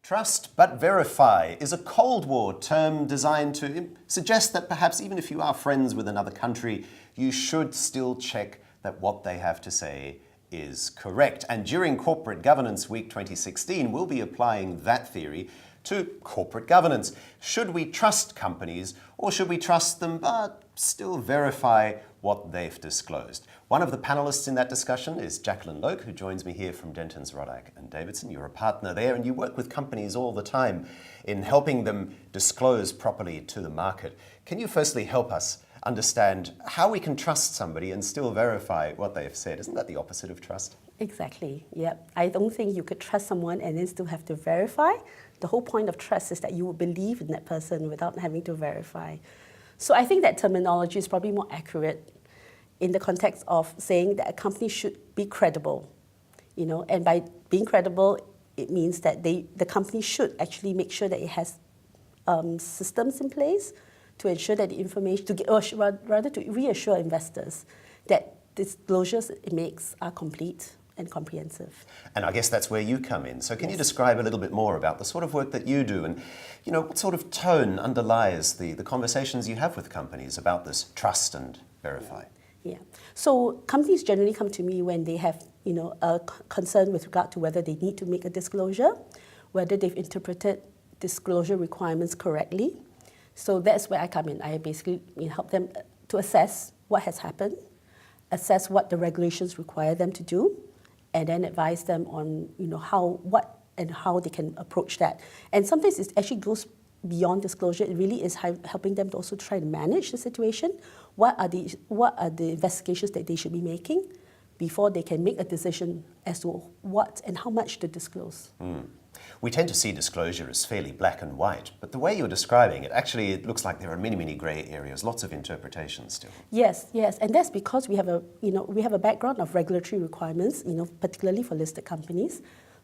Trust but verify is a Cold War term designed to suggest that perhaps even if you are friends with another country, you should still check that what they have to say is correct. And during Corporate Governance Week 2016, we'll be applying that theory to corporate governance. Should we trust companies or should we trust them but still verify what they've disclosed? One of the panelists in that discussion is Jacqueline Loke, who joins me here from Dentons, Roddick and Davidson. You're a partner there and you work with companies all the time in helping them disclose properly to the market. Can you firstly help us understand how we can trust somebody and still verify what they've said? Isn't that the opposite of trust? Exactly, yeah. I don't think you could trust someone and then still have to verify. The whole point of trust is that you will believe in that person without having to verify. So I think that terminology is probably more accurate in the context of saying that a company should be credible. And by being credible, it means that the company should actually make sure that it has systems in place to ensure that the information, to reassure investors that disclosures it makes are complete and comprehensive. And I guess that's where you come in. So can you describe a little bit more about the sort of work that you do and what sort of tone underlies the conversations you have with companies about this trust and verify? Yeah. So companies generally come to me when they have a concern with regard to whether they need to make a disclosure, whether they've interpreted disclosure requirements correctly. So that's where I come in. I basically help them to assess what has happened, assess what the regulations require them to do, and then advise them on how they can approach that. And sometimes it actually goes beyond disclosure. It really is helping them to also try to manage the situation. What are the investigations that they should be making before they can make a decision as to what and how much to disclose? We tend to see disclosure as fairly black and white, but the way you're describing it, actually it looks like there are many, many grey areas, lots of interpretations still. Yes, and that's because we have a background of regulatory requirements, particularly for listed companies.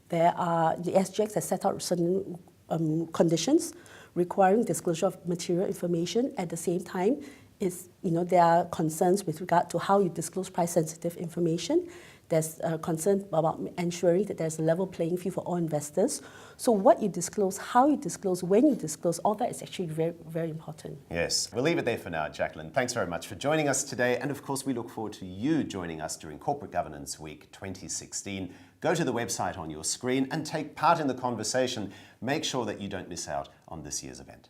The SGX has set out certain conditions requiring disclosure of material information. At the same time, there are concerns with regard to how you disclose price-sensitive information. There's a concern about ensuring that there's a level playing field for all investors. So what you disclose, how you disclose, when you disclose, all that is actually very, very important. Yes, we'll leave it there for now, Jacqueline. Thanks very much for joining us today. And of course, we look forward to you joining us during Corporate Governance Week 2016. Go to the website on your screen and take part in the conversation. Make sure that you don't miss out on this year's event.